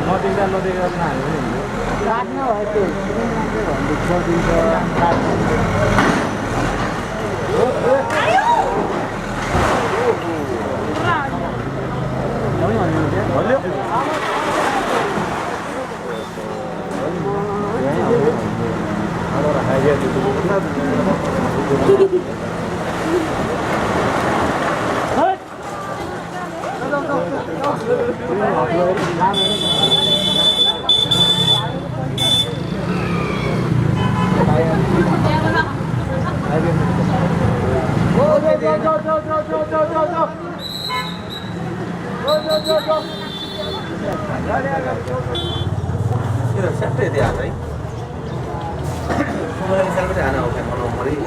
नदिँदा नदिँदा नहाल्नु नि राख्नु भयो त्यो छोडिदिन्छ Io ho sempre ideato, sono sempre ideato, non morire,